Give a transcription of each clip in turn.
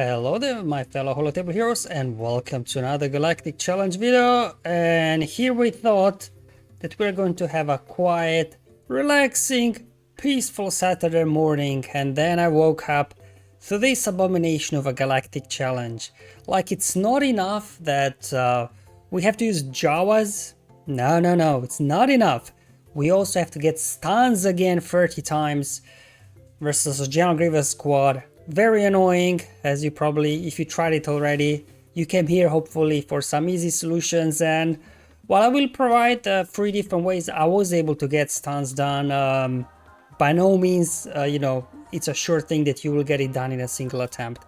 Hello there, my fellow Holotable heroes, and welcome to another Galactic Challenge video. And here we thought that we're going to have a quiet, relaxing, peaceful Saturday morning, and then I woke up to this abomination of a Galactic Challenge. Like, it's not enough that we have to use Jawas. No, it's not enough. We also have to get stuns again 30 times versus a General Grievous squad. Very annoying, as you probably, if you tried it already, you came here hopefully for some easy solutions. And while I will provide 3 different ways I was able to get stuns done, by no means, it's a sure thing that you will get it done in a single attempt.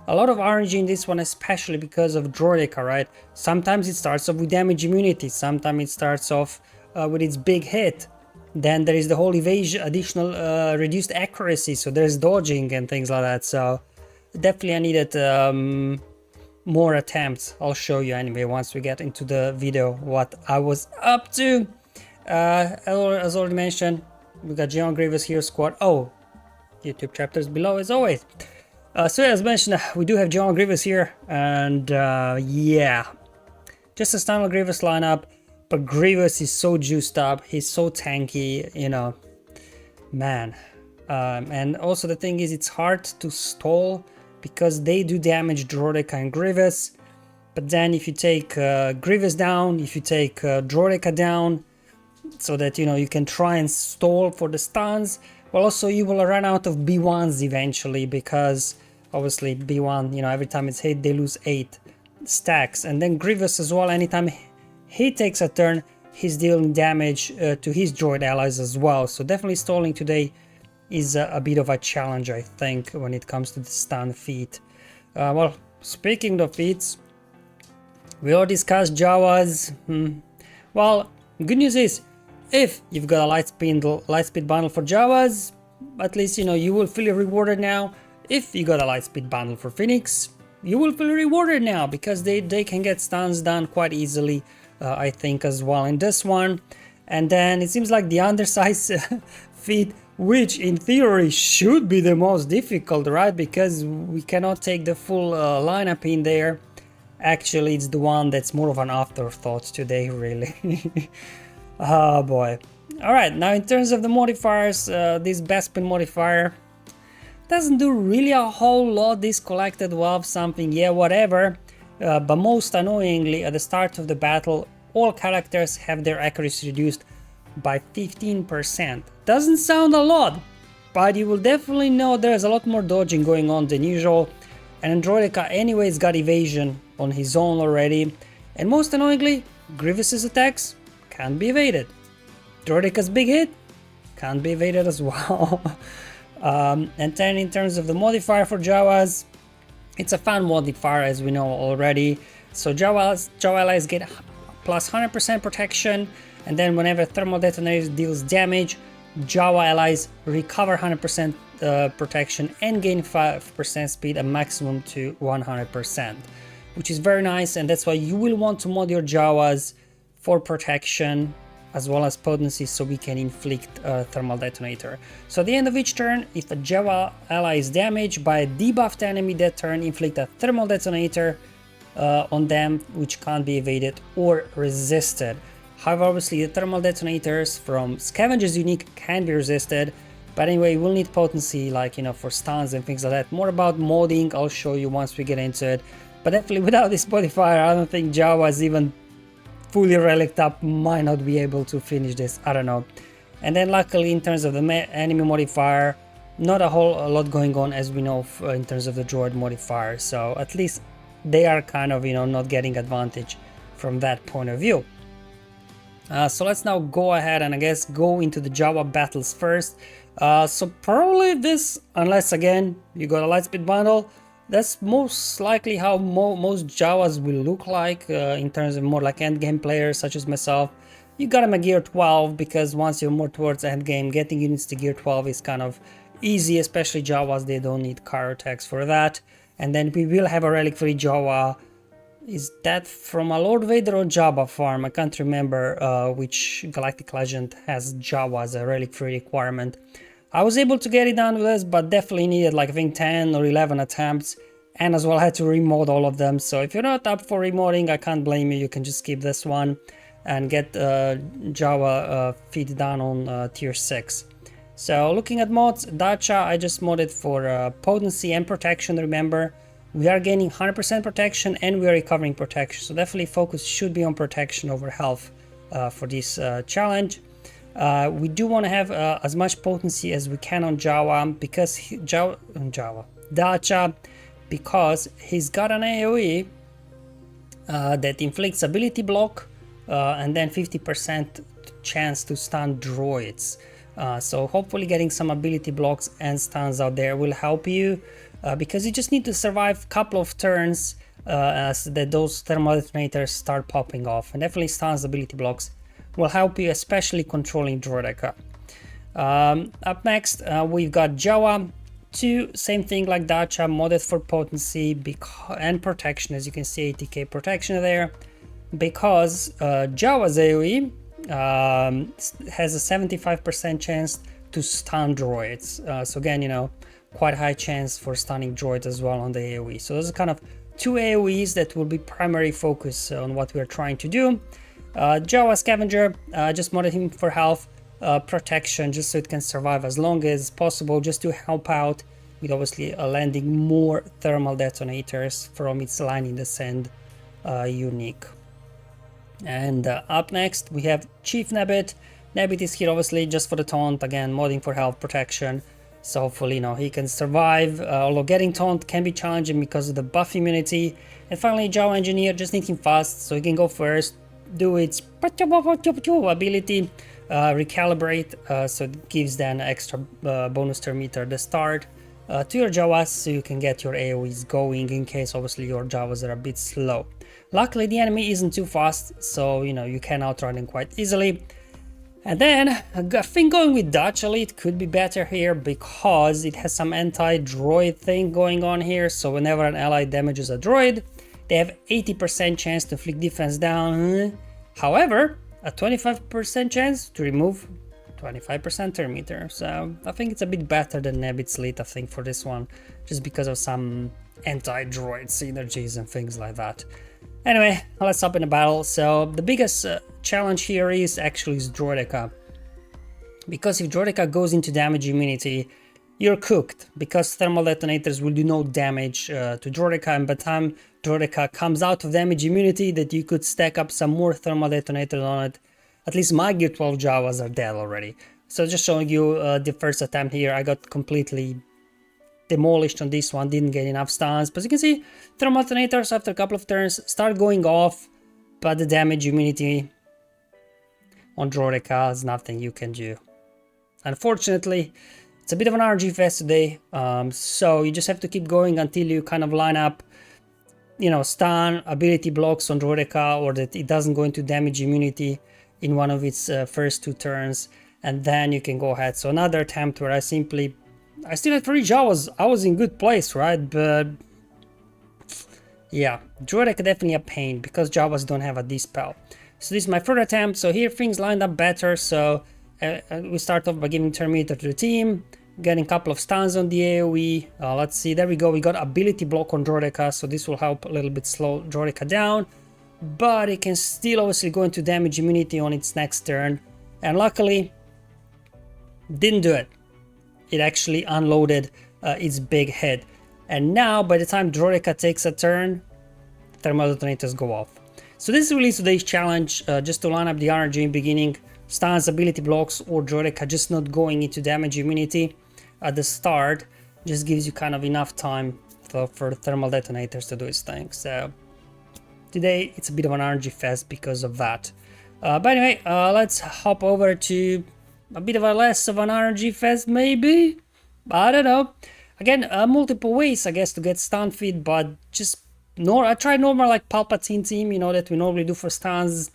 A lot of RNG in this one, especially because of Droids, right? Sometimes it starts off with damage immunity, sometimes it starts off with its big hit. Then there is the whole evasion, additional reduced accuracy, so there's dodging and things like that. So definitely I needed more attempts. I'll show you anyway once we get into the video what I was up to. As already mentioned, we got General Grievous Hero Squad. Oh, YouTube chapters below as always. So as mentioned, we do have General Grievous here, and yeah, just a standard Grievous lineup. But Grievous is so juiced up, he's so tanky, man. And also the thing is, it's hard to stall because they do damage Droids and Grievous. But then if you take Grievous down, if you take Droids down, so that you can try and stall for the stuns, well, also you will run out of B1s eventually, because obviously B1, every time it's hit, they lose 8 stacks. And then Grievous as well, anytime he takes a turn, he's dealing damage to his droid allies as well. So definitely stalling today is a bit of a challenge, I think, when it comes to the stun feat. Well, speaking of feats, we all discussed Jawas. Well, good news is, if you've got a lightspeed bundle for Jawas, at least you will feel rewarded now. If you got a lightspeed bundle for Phoenix, you will feel rewarded now, because they can get stuns done quite easily. I think as well in this one. And then it seems like the undersize feat, which in theory should be the most difficult, right? Because we cannot take the full lineup in there. Actually, it's the one that's more of an afterthought today, really. Oh boy. Alright, now in terms of the modifiers, this Bespin modifier doesn't do really a whole lot. This collected wealth something, yeah, whatever. But most annoyingly, at the start of the battle, all characters have their accuracy reduced by 15%. Doesn't sound a lot, but you will definitely know there's a lot more dodging going on than usual. And Droids anyways got evasion on his own already. And most annoyingly, Grievous's attacks can't be evaded. Droids' big hit can't be evaded as well. And then in terms of the modifier for Jawas, it's a fun modifier, as we know already. So Jawa allies get plus 100% protection, and then whenever thermal detonator deals damage, Jawa allies recover 100% protection and gain 5% speed, a maximum to 100%, which is very nice. And that's why you will want to mod your Jawas for protection as well as potency, so we can inflict a thermal detonator. So at the end of each turn, if a Jawa ally is damaged by a debuffed enemy that turn, inflict a thermal detonator on them, which can't be evaded or resisted. However, obviously the thermal detonators from Scavenger's unique can be resisted, but anyway, we'll need potency, like for stuns and things like that. More about modding, I'll show you once we get into it. But definitely without this modifier, I don't think Jawas even fully relicked up might not be able to finish this, I don't know. And then luckily in terms of the enemy modifier, not a whole lot going on, as we know, in terms of the droid modifier. So at least they are kind of not getting advantage from that point of view. So let's now go ahead and I guess go into the Jawa battles first. So probably this, unless again you got a lightspeed bundle, that's most likely how most Jawas will look like, in terms of more like endgame players such as myself. You got them at gear 12, because once you're more towards endgame, getting units to gear 12 is kind of easy, especially Jawas, they don't need car attacks for that. And then we will have a relic free Jawa. Is that from a Lord Vader or Jabba farm? I can't remember which Galactic Legend has Jawa as a relic free requirement. I was able to get it done with this, but definitely needed like I think 10 or 11 attempts and as well I had to remod all of them. So if you're not up for remodding, I can't blame you. You can just skip this one and get Jawa feed down on tier 6. So looking at mods, Dacha I just modded for potency and protection. Remember, we are gaining 100% protection and we are recovering protection, so definitely focus should be on protection over health for this challenge. We do want to have as much potency as we can on Jawa, because Dacha, because he's got an AoE that inflicts ability block and then 50% chance to stun droids. So hopefully getting some ability blocks and stuns out there will help you, because you just need to survive a couple of turns as those thermal detonators start popping off, and definitely stuns, ability blocks will help you, especially controlling Droids. Up next we've got Jawa 2, same thing like Dacha, modded for potency and protection. As you can see, 80k protection there, because Jawa's AoE has a 75% chance to stun droids. So again, you know, quite high chance for stunning droids as well on the AoE. So those are kind of two AoEs that will be primary focus on what we're trying to do. Jawa Scavenger, just modded him for health, protection, just so it can survive as long as possible, just to help out with obviously landing more thermal detonators from its line in the sand unique. And up next we have Chief Nabbit. Nabbit is here obviously just for the taunt, again modding for health protection, so hopefully, you know, he can survive, although getting taunt can be challenging because of the buff immunity. And finally Jawa Engineer, just need him fast so he can go first, do its ability, recalibrate, so it gives then extra bonus turn meter at the start to your Jawas, so you can get your AoEs going in case obviously your Jawas are a bit slow. Luckily the enemy isn't too fast, so you know you can outrun him quite easily. And then I think going with Dutch Elite could be better here, because it has some anti-droid thing going on here. So whenever an ally damages a droid, they have 80% chance to inflict defense down, however a 25% chance to remove 25% turn meter. So I think it's a bit better than Nabbit's Elite, I think, for this one, just because of some anti-droid synergies and things like that. Anyway, let's hop in the battle. So the biggest challenge here is actually Droids, because if Droids goes into damage immunity, you're cooked, because thermal detonators will do no damage to Droids, and by the time Droids comes out of damage immunity, that you could stack up some more thermal detonators on it. At least my Gear 12 Jawas are dead already. So just showing you the first attempt here, I got completely demolished on this one, didn't get enough stuns, but you can see thermal detonators after a couple of turns start going off, but the damage immunity on Droids is nothing you can do. Unfortunately, it's a bit of an RG fest today, so you just have to keep going until you kind of line up, you know, stun, ability blocks on Droids, or that it doesn't go into damage immunity in one of its first 2 turns, and then you can go ahead. So another attempt where I still had 3 Jawas. I was in good place, right? But yeah, Droids definitely a pain, because Jawas don't have a dispel. So this is my third attempt. So here things lined up better. So we start off by giving turn meter to the team, getting a couple of stuns on the AoE. Let's see, there we go. We got ability block on Droids, so this will help a little bit slow Droids down, but it can still obviously go into damage immunity on its next turn. And luckily, didn't do it. It actually unloaded its big head. And now, by the time Droids takes a turn, thermal detonators go off. So this is really today's challenge, just to line up the RNG in beginning, stuns, ability blocks, or Droids just not going into damage immunity at the start. Just gives you kind of enough time for thermal detonators to do its thing. So today it's a bit of an RNG fest because of that. But anyway, let's hop over to a bit of a less of an RNG fest, maybe? I don't know. Again, multiple ways, I guess, to get stun feed, but just I tried normal like Palpatine team, you know, that we normally do for stuns.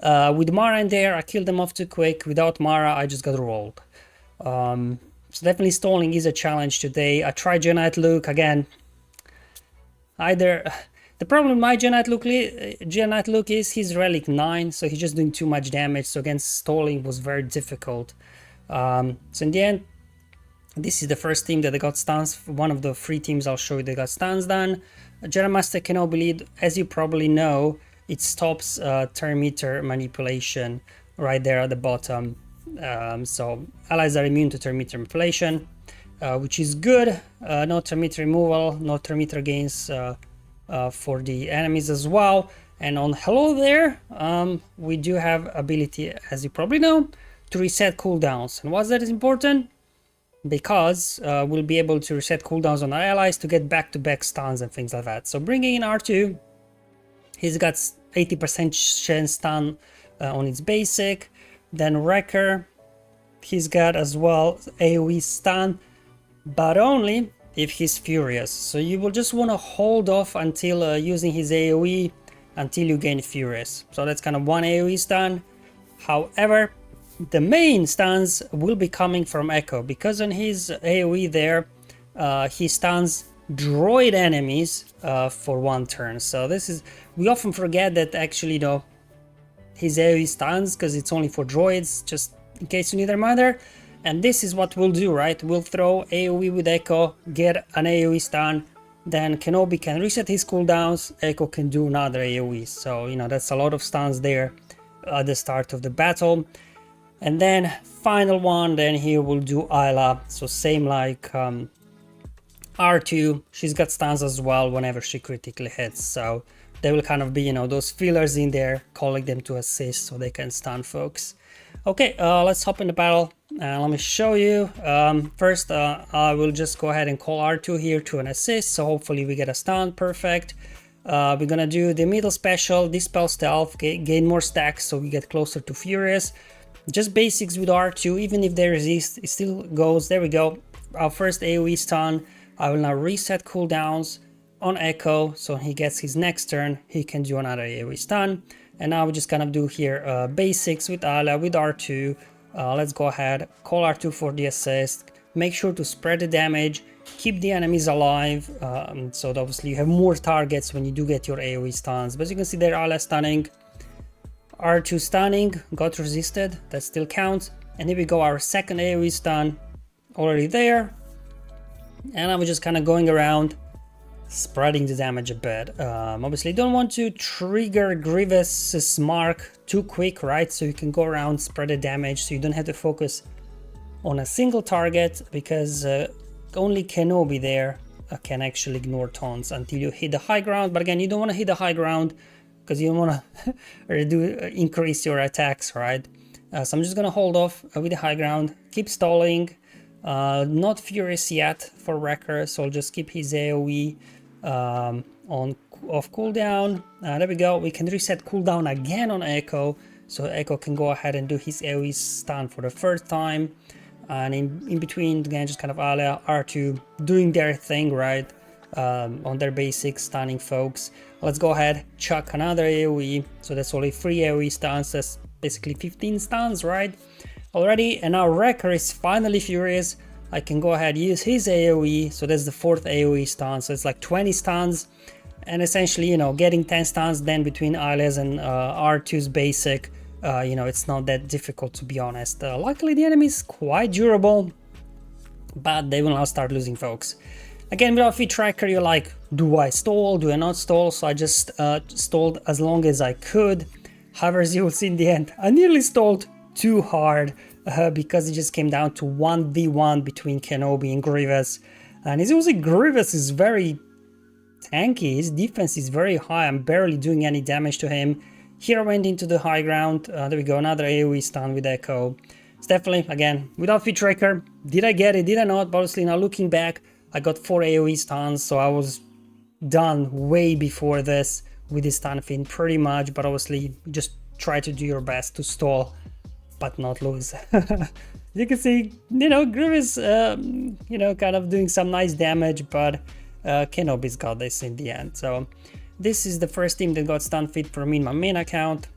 With Mara in there, I killed them off too quick. Without Mara, I just got rolled. So definitely stalling is a challenge today. I tried Jedi Luke again. The problem with my Jedi Knight Luke is he's Relic 9, so he's just doing too much damage, so against stalling was very difficult. So in the end, This is the first team that they got stuns. One of the 3 teams I'll show you that got stuns done. Jedi Master Kenobi lead, as you probably know, it stops thermometer manipulation right there at the bottom. So allies are immune to thermometer manipulation, which is good. No thermometer removal, no thermometer gains for the enemies as well. And on hello there, we do have ability, as you probably know, to reset cooldowns. And why that is important? Because we'll be able to reset cooldowns on our allies to get back-to-back stuns and things like that. So bringing in R2, he's got 80% chance stun on its basic. Then Wrecker, he's got as well AoE stun, but only if he's furious. So you will just want to hold off until using his AoE until you gain furious. So that's kind of one AoE stun. However, the main stuns will be coming from Echo, because on his AoE there, he stuns droid enemies for 1 turn. So this is, we often forget that actually though his AoE stuns, because it's only for droids, just in case you need a reminder. And this is what we'll do, right? We'll throw AoE with Echo, get an AoE stun, then Kenobi can reset his cooldowns, Echo can do another AoE. So, you know, that's a lot of stuns there at the start of the battle. And then final one, then here we'll do Isla. So same like R2, she's got stuns as well whenever she critically hits. So there will kind of be, you know, those fillers in there, calling them to assist so they can stun folks. Okay, let's hop in the battle. Let me show you. First, I will just go ahead and call R2 here to an assist. So hopefully we get a stun, perfect. We're gonna do the middle special, Dispel Stealth, gain more stacks so we get closer to Furious. Just basics with R2, even if they resist, it still goes. There we go. Our first AoE stun. I will now reset cooldowns on Echo, so he gets his next turn, he can do another AoE stun. And now we're just gonna do here basics with Ala, with R2. Let's go ahead, call R2 for the assist. Make sure to spread the damage, keep the enemies alive, so that obviously you have more targets when you do get your AoE stuns. But as you can see there, Ala stunning. R2 stunning, got resisted, that still counts. And here we go, our second AoE stun, already there. And I'm just kind of going around, spreading the damage a bit. Obviously don't want to trigger Grievous's mark too quick, right? So you can go around, spread the damage, so you don't have to focus on a single target, because only Kenobi there can actually ignore taunts until you hit the high ground. But again, you don't want to hit the high ground, because you don't want to increase your attacks, right? So I'm just gonna hold off with the high ground, keep stalling. Not furious yet for Wrecker, so I'll just keep his AoE off cooldown. There we go. We can reset cooldown again on Echo, so Echo can go ahead and do his AoE stun for the first time. And in between, again, just kind of Ala, R2 doing their thing, right? On their basics, stunning folks. Let's go ahead, chuck another AoE. So that's only 3 AoE stuns. That's basically 15 stuns, right? Already. And now Wrecker is finally furious. I can go ahead, use his AoE. So that's the 4th AoE stun. So it's like 20 stuns. And essentially, you know, getting 10 stuns then between Isla's and R2's basic. You know, it's not that difficult, to be honest. Luckily, the enemy is quite durable, but they will now start losing folks. Again, without feed tracker, you're like, do I stall? Do I not stall? So I just stalled as long as I could. However, as you will see in the end, I nearly stalled too hard because it just came down to 1v1 between Kenobi and Grievous. And as you will see, Grievous is very tanky. His defense is very high. I'm barely doing any damage to him. Here I went into the high ground. There we go, another AoE stun with Echo. It's definitely, again, without feed tracker. Did I get it? Did I not? But obviously, now looking back, I got 4 AoE stuns, so I was done way before this with this stun fin, pretty much. But obviously, just try to do your best to stall, but not lose. You can see, you know, Grievous, you know, kind of doing some nice damage, but Kenobi's got this in the end. So this is the first team that got stun fit for me in my main account.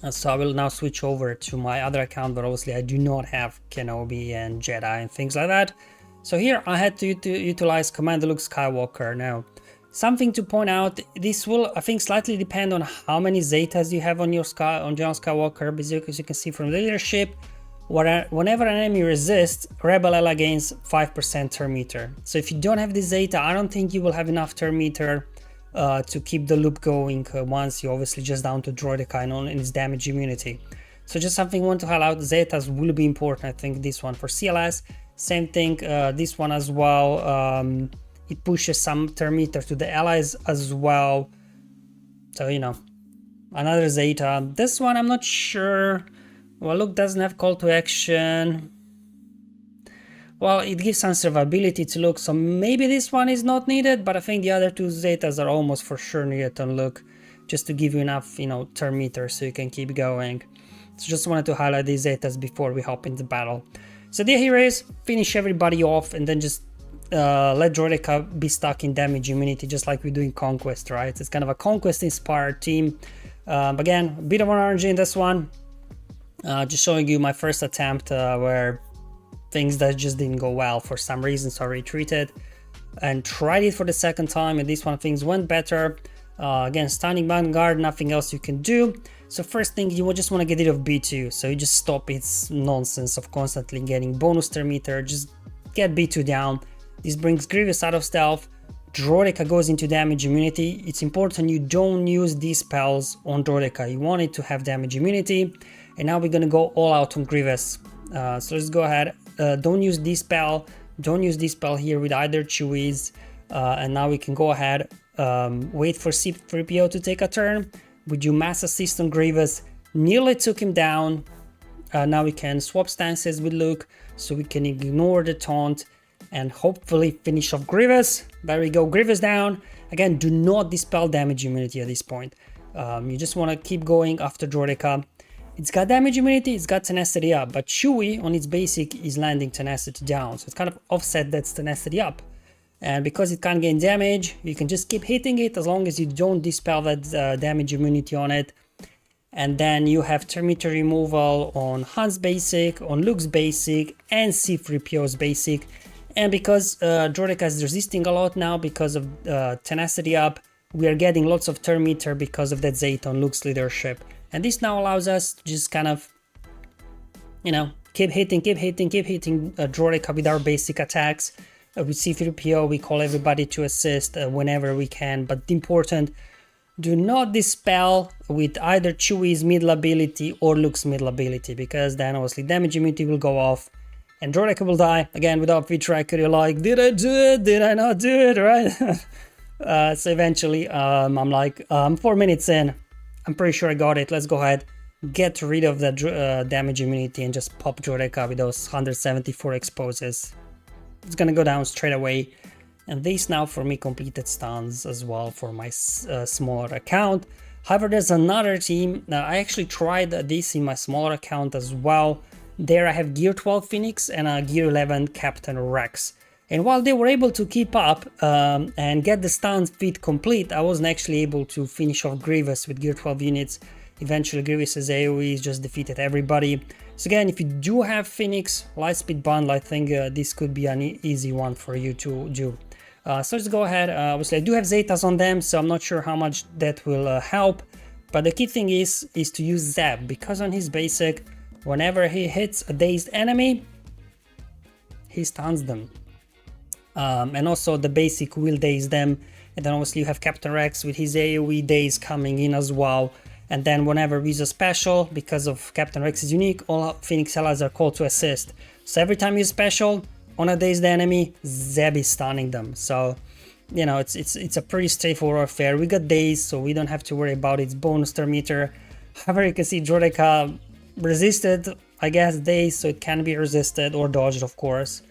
So I will now switch over to my other account, but obviously I do not have Kenobi and Jedi and things like that. So here I had to utilize Commander Luke Skywalker. Now, something to point out, this will, I think, slightly depend on how many Zetas you have on your General Skywalker, because as you can see from the leadership, whenever an enemy resists, Rebel ally gains 5% turn meter. So if you don't have this Zeta, I don't think you will have enough turn meter to keep the loop going once you're obviously just down to Droidica and its damage immunity. So just something I want to highlight, Zetas will be important. I think this one for CLS, same thing, this one as well. It pushes some turn meter to the allies as well. So, you know, another Zeta. This one I'm not sure. Well, look, doesn't have call to action. Well, it gives some survivability to look, so maybe this one is not needed, but I think the other two Zetas are almost for sure needed on look, just to give you enough, you know, turn meter so you can keep going. So just wanted to highlight these Zetas before we hop into battle. So the idea here is finish everybody off and then just let Droidica be stuck in damage immunity, just like we do in Conquest, right? It's kind of a Conquest inspired team. Again, a bit of an RNG in this one. Just showing you my first attempt where things that just didn't go well for some reason, so I retreated and tried it for the second time, and this one things went better. Again, standing vanguard, nothing else you can do. So first thing, you just want to get rid of B2, so you just stop its nonsense of constantly getting bonus turn meter. Just get B2 down. This brings Grievous out of stealth. Droidica goes into damage immunity. It's important you don't use these spells on Droidica. You want it to have damage immunity. And now we're gonna go all out on Grievous. So let's go ahead. Don't use this spell. Don't use this spell here with either Chewies. And now we can go ahead. Wait for C3PO to take a turn. We do mass assist on Grievous. Nearly took him down. Now we can swap stances with Luke, so we can ignore the taunt and hopefully finish off Grievous. There we go, Grievous down. Again, do not dispel damage immunity at this point. You just want to keep going after Droidica. It's got damage immunity, it's got tenacity up, but Chewie on its basic is landing tenacity down, so it's kind of offset that tenacity up. And because it can't gain damage, you can just keep hitting it as long as you don't dispel that damage immunity on it. And then you have turn meter removal on Han's basic, on Luke's basic, and C3PO's basic. And because Droidica is resisting a lot now because of tenacity up, we are getting lots of turn meter because of that Zeta on Luke's leadership. And this now allows us to just kind of, you know, keep hitting Droidica with our basic attacks. With C3PO, we call everybody to assist whenever we can, but important, do not dispel with either Chewie's middle ability or Luke's middle ability, because then obviously damage immunity will go off and Droidica will die. Again, without V-Tracker, you're like, did I do it? Did I not do it? Right? So eventually, I'm like, 4 minutes in, I'm pretty sure I got it. Let's go ahead, get rid of that damage immunity and just pop Droidica with those 174 exposes. It's gonna go down straight away. And these now for me completed stuns as well for my smaller account. However, there's another team. Now I actually tried this in my smaller account as well. There I have Gear 12 Phoenix and a Gear 11 Captain Rex. And while they were able to keep up and get the stun feat complete, I wasn't actually able to finish off Grievous with Gear 12 units. Eventually Grievous's AoE just defeated everybody. So again, if you do have Phoenix Lightspeed Bundle, I think this could be an easy one for you to do. So let's go ahead. Obviously I do have Zetas on them, so I'm not sure how much that will help. But the key thing is to use Zeb, because on his basic, whenever he hits a dazed enemy, he stuns them. And also the basic will daze them. And then obviously you have Captain Rex with his AoE daze coming in as well. And then whenever we use a special, because of Captain Rex's unique, all Phoenix allies are called to assist. So every time you use special on a dazed enemy, Zeb is stunning them. So, you know, it's a pretty straightforward affair. We got dazed, so we don't have to worry about its bonus turn meter. However, you can see Droidica resisted, I guess, dazed, so it can be resisted or dodged, of course.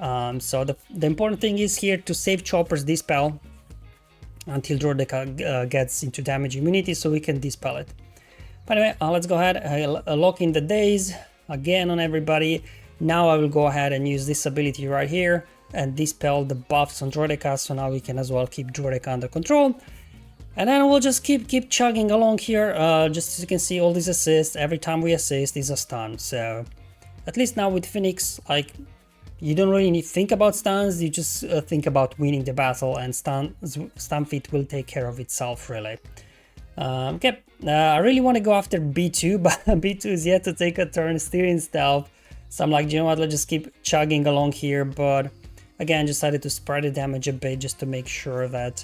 So the important thing is here to save Chopper's dispel until Droidica gets into damage immunity, so we can dispel it. But anyway, let's go ahead, lock in the daze again on everybody. Now I will go ahead and use this ability right here and dispel the buffs on Droidica, so now we can as well keep Droidica under control. And then we'll just keep chugging along here. Just as you can see, all these assists, every time we assist is a stun. So at least now with Phoenix, like, you don't really need to think about stuns, you just think about winning the battle, and stun feat will take care of itself, really. Okay, I really want to go after B2, but B2 is yet to take a turn, still in stealth. So I'm like, you know what, let's just keep chugging along here. But again, decided to spread the damage a bit just to make sure that,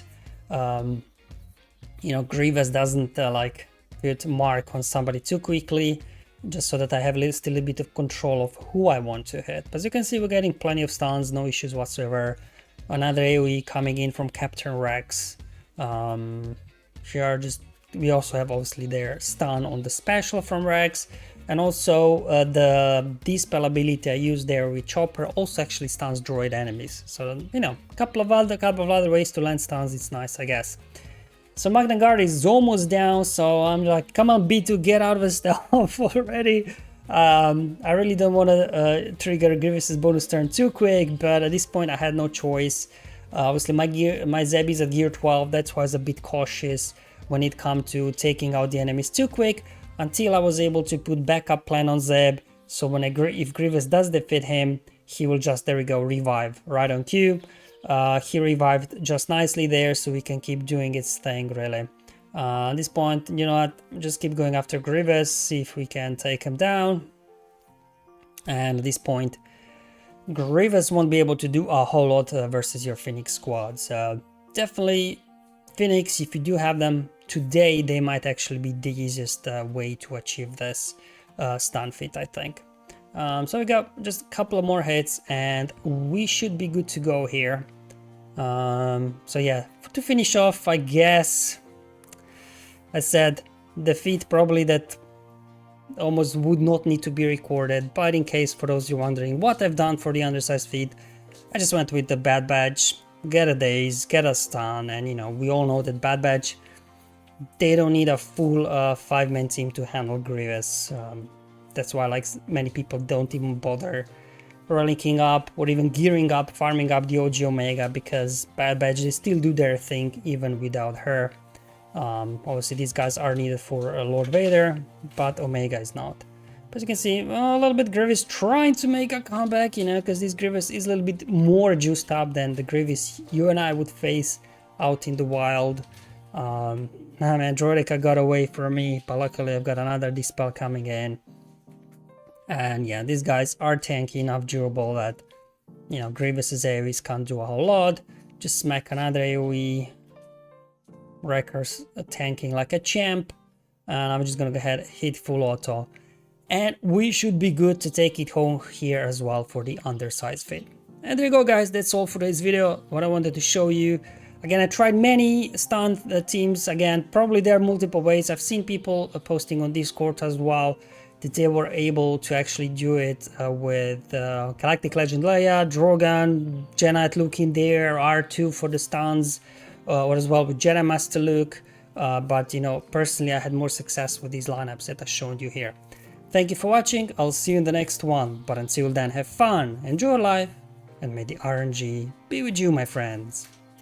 you know, Grievous doesn't like put mark on somebody too quickly, just so that I have still a bit of control of who I want to hit. But as you can see, we're getting plenty of stuns, no issues whatsoever. Another AoE coming in from Captain Rex. Here we also have obviously their stun on the special from Rex, and also the dispel ability I use there with Chopper also actually stuns droid enemies. So you know, a couple of other ways to land stuns. It's nice, I guess. So Magna Guard is almost down, so I'm like, come on B2, get out of the stuff already. I really don't want to trigger Grievous's bonus turn too quick, but at this point I had no choice. Obviously my Zeb is at gear 12, that's why I was a bit cautious when it comes to taking out the enemies too quick, until I was able to put backup plan on Zeb, so when if Grievous does defeat him, he will just, there we go, revive right on cue. He revived just nicely there, so we can keep doing its thing, really. At this point, you know what, just keep going after Grievous, see if we can take him down. And at this point, Grievous won't be able to do a whole lot versus your Phoenix squad. So definitely Phoenix, if you do have them today, they might actually be the easiest way to achieve this stun feat, I think. So we got just a couple of more hits and we should be good to go here. So yeah, to finish off, I guess I said the feat probably that almost would not need to be recorded, but in case for those you wondering what I've done for the undersized feat, I just went with the Bad Badge, get a daze, get a stun, and you know, we all know that Bad Badge, they don't need a full 5-man team to handle Grievous. That's why like many people don't even bother ranking up or even gearing up, farming up the OG Omega, because Bad Badge, they still do their thing even without her. Obviously these guys are needed for Lord Vader, but Omega is not. But you can see a little bit Grievous trying to make a comeback, you know, because this Grievous is a little bit more juiced up than the Grievous you and I would face out in the wild. Nah man, Droids got away from me, but luckily I've got another Dispel coming in. And yeah, these guys are tanky enough, durable, that, you know, Grievous's AoEs can't do a whole lot. Just smack another AoE. Wrecker's tanking like a champ. And I'm just gonna go ahead and hit full auto. And we should be good to take it home here as well for the undersized feat. And there you go guys, that's all for this video, what I wanted to show you. Again, I tried many stun teams. Again, probably there are multiple ways. I've seen people posting on Discord as well that they were able to actually do it with Galactic Legend Leia, Drogon, Jedi Luke in there, R2 for the stuns, or as well with Jedi Master Luke. But you know, personally I had more success with these lineups that I showed you here. Thank you for watching, I'll see you in the next one, but until then have fun, enjoy life, and may the RNG be with you, my friends.